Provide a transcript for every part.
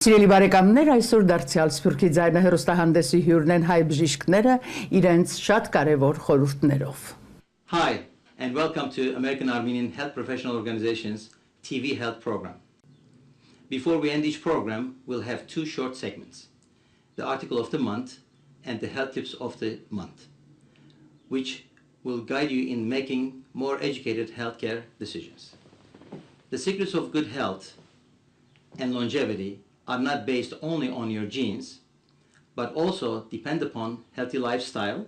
Սիրելի բարեկամներ, այսօր դարձյալ Սփյուռքի ձայնահեռուստահանդեսի հյուրն են հայ բժիշկները իրենց շատ կարևոր խորհուրդներով. Hi, and welcome to American Armenian Health Professional Organization's TV Health Program. Before we end each program, we'll have two short segments, the article of the month and the health tips of the month, which will guide you in making more educated healthcare decisions. The secrets of good health and longevity are not based only on your genes, but also depend upon healthy lifestyle,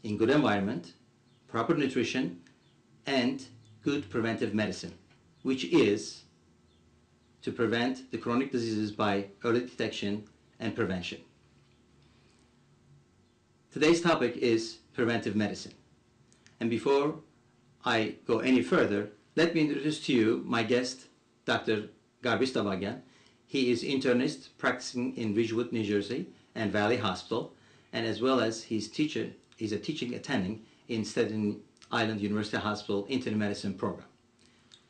in good environment, proper nutrition, and good preventive medicine, which is to prevent the chronic diseases by early detection and prevention. Today's topic is preventive medicine. And before I go any further, let me introduce to you my guest, Dr. Garbis Dabaghian. He is internist practicing in Ridgewood, New Jersey, and Valley Hospital, and as well as he's a teaching attending in Staten Island University Hospital Internal Medicine program.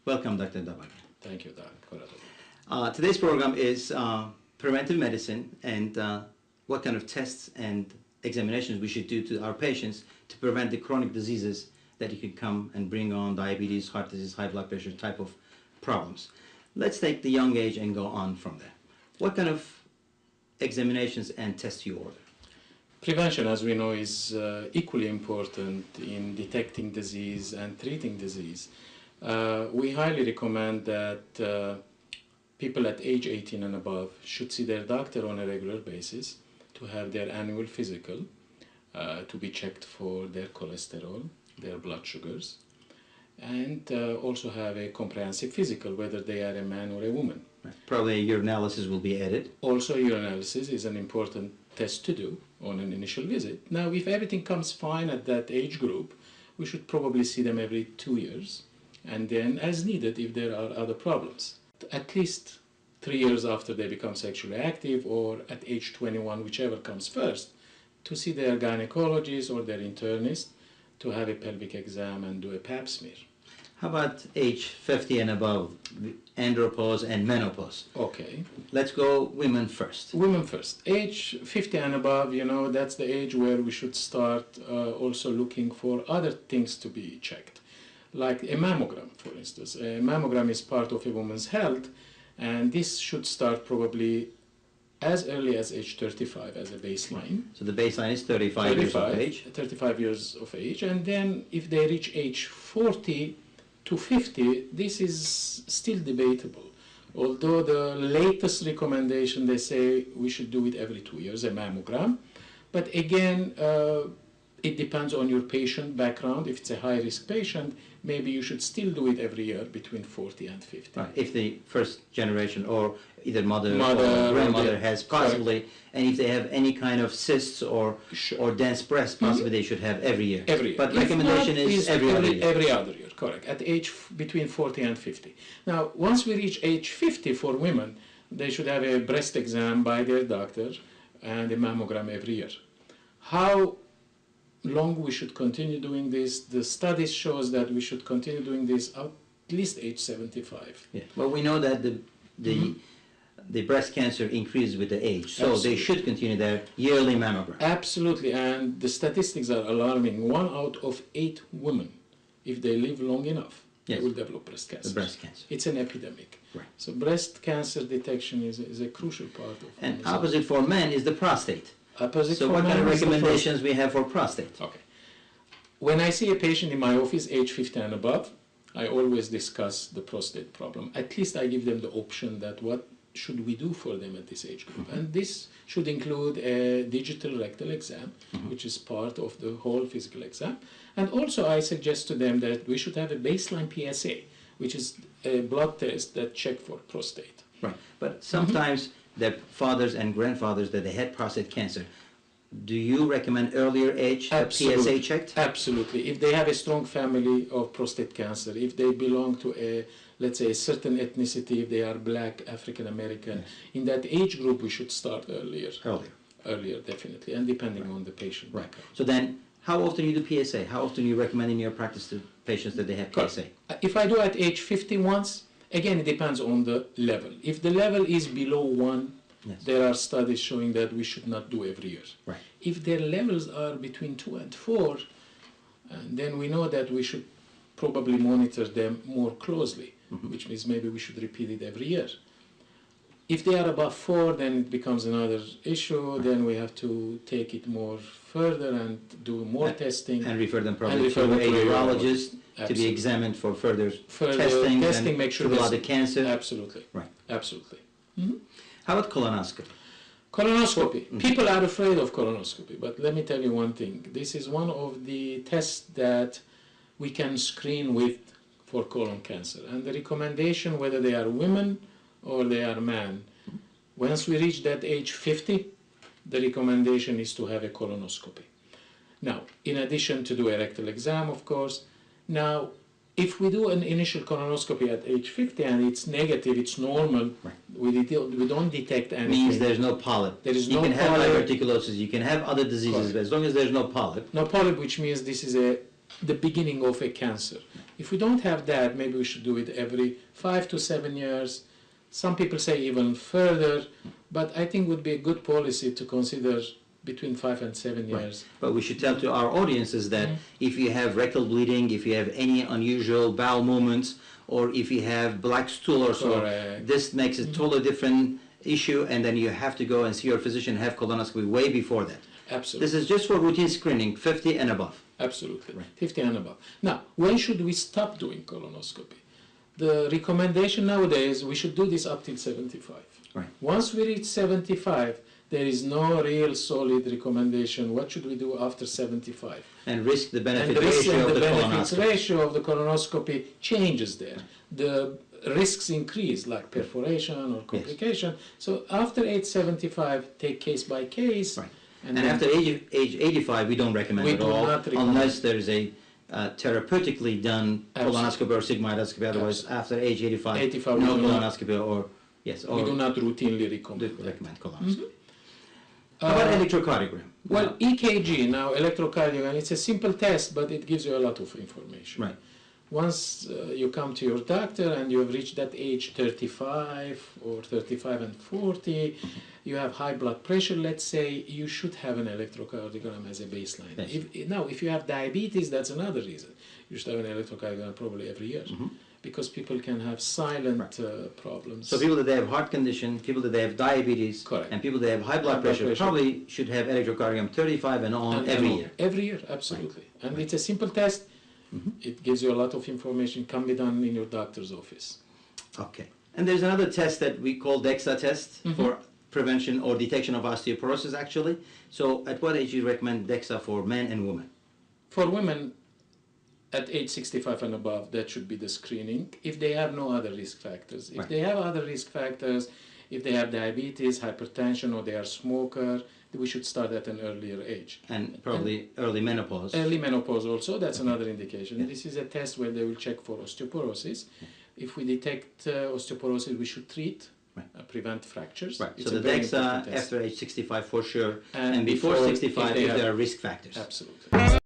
Welcome, Dr. Dabaghian. Thank you, Dr. Today's program is preventive medicine and what kind of tests and examinations we should do to our patients to prevent the chronic diseases that you can come and bring on, diabetes, heart disease, high blood pressure type of problems. Let's take the young age and go on from there. What kind of examinations and tests do you order? Prevention, as we know, is equally important in detecting disease and treating disease. We highly recommend that people at age 18 and above should see their doctor on a regular basis to have their annual physical, to be checked for their cholesterol, their blood sugars, and also have a comprehensive physical, whether they are a man or a woman. Right. Probably a urinalysis will be added. Also, urinalysis is an important test to do on an initial visit. Now, if everything comes fine at that age group, we should probably see them every 2 years, and then as needed if there are other problems. At least 3 years after they become sexually active, or at age 21, whichever comes first, to see their gynecologist or their internist to have a pelvic exam and do a pap smear. How about age 50 and above, andropause and menopause? Okay. Let's go women first. Women first. Age 50 and above, you know, that's the age where we should start also looking for other things to be checked, like a mammogram, for instance. A mammogram is part of a woman's health, and this should start probably as early as age 35 as a baseline. So the baseline is 35 years of age? 35 years of age, and then if they reach age 40 to 50, this is still debatable. Although the latest recommendation, they say we should do it every 2 years, a mammogram. But again, it depends on your patient background. If it's a high-risk patient, maybe you should still do it every year between 40 and 50. Right. If the first generation or either mother or grandmother has possibly, and if they have any kind of cysts or dense breasts, possibly they should have every year. Every year. But recommendation is every other year. Every other year, correct, at age between 40 and 50. Now, once we reach age 50 for women, they should have a breast exam by their doctor and a mammogram every year. How long we should continue doing this? The studies shows that we should continue doing this at least age 75. Yeah. Well, we know that the breast cancer increases with the age, so Absolutely. they should continue their yearly mammogram. Absolutely, and the statistics are alarming. 1 out of 8 women, if they live long enough, Yes. will develop breast cancer. The breast cancer. It's an epidemic. Right. So breast cancer detection is a crucial part of And women's opposite for men is the prostate. Opposite So for what kind of men is the recommendations we have for prostate? Okay. When I see a patient in my office, age 50 and above, I always discuss the prostate problem. At least I give them the option that what should we do for them at this age group. And this should include a digital rectal exam, which is part of the whole physical exam. And also I suggest to them that we should have a baseline PSA, which is a blood test that check for prostate. Right. But sometimes their fathers and grandfathers that they had prostate cancer, do you recommend earlier age PSA checked? Absolutely. If they have a strong family of prostate cancer, if they belong to a, let's say, a certain ethnicity, if they are black, African American, yes. In that age group we should start earlier. Earlier, definitely, and depending on the patient. Right. So then, how often you do PSA? How often you recommend in your practice to patients that they have PSA? If I do at age 50 once, again, it depends on the level. If the level is below 1, Yes. there are studies showing that we should not do every year. Right. If their levels are between 2 and 4, then we know that we should probably monitor them more closely, which means maybe we should repeat it every year. If they are above 4, then it becomes another issue. Then we have to take it more further and do more testing. And refer them And probably refer to them a to a urologist to be Absolutely. examined for further Testing, and make sure to rule out there's- the cancer. Absolutely. Right. Absolutely. How about colonoscopy? Colonoscopy. People are afraid of colonoscopy, but let me tell you one thing. This is one of the tests that we can screen with for colon cancer. And the recommendation, whether they are women or they are men, once we reach that age 50, the recommendation is to have a colonoscopy. Now, in addition to do a rectal exam, of course. Now, if we do an initial colonoscopy at age 50 and it's negative, it's normal, Right. we don't detect anything. Means there's no polyp. There is you no can have polyp. diverticulosis, you can have other diseases, Correct. but as long as there's no polyp. No polyp, which means this is the beginning of a cancer. If we don't have that, maybe we should do it every 5 to 7 years. Some people say even further, but I think it would be a good policy to consider between 5 and 7 years. But we should tell to our audiences that if you have rectal bleeding, if you have any unusual bowel movements, or if you have black stool or so, Correct. this makes a totally different issue, and then you have to go and see your physician, have colonoscopy way before that. Absolutely. This is just for routine screening, 50 and above. Absolutely. Right. 50 and above. Now, when should we stop doing colonoscopy? The recommendation nowadays, we should do this up till 75. Right. Once we reach 75, there is no real solid recommendation. What should we do after 75? And risk the And benefit the risk ratio and of the the benefits colonoscopy. ratio of the colonoscopy changes there. The risks increase, like perforation or complication. So after age 75, take case by case. Right. And And then- after age 85, we don't recommend We it at do all, not recommend. unless there is a therapeutically done colonoscopy or sigmoidoscopy. Otherwise, after age 85, 85, no we do not- colonoscopy or yes, or we do not routinely do recommend that. recommend colonoscopy. How about electrocardiogram? Well, EKG, now electrocardiogram, it's a simple test, but it gives you a lot of information. Right. Once you come to your doctor and you have reached that age 35 or 35 and 40, you have high blood pressure, let's say, you should have an electrocardiogram as a baseline. Yes. If you have diabetes, that's another reason. You should have an electrocardiogram probably every year, because people can have silent problems. So people that they have heart condition, people that they have diabetes, Correct. and people that have high blood pressure probably should have electrocardiogram 35 and on And every all. year. Every year, absolutely. And it's a simple test. It gives you a lot of information, can be done in your doctor's office. Okay. And there's another test that we call DEXA test for prevention or detection of osteoporosis, actually. So at what age do you recommend DEXA for men and women? For women at age 65 and above, that should be the screening, if they have no other risk factors. If Right. they have other risk factors, if they have diabetes, hypertension, or they are smoker, we should start at an earlier age. And probably early menopause. Early menopause also, that's another indication. This is a test where they will check for osteoporosis. If we detect osteoporosis, we should treat, prevent fractures. Right. It's So a the very DEXA important test. after age 65 for sure, And and before before, 65 if they if there have- are risk factors. Absolutely.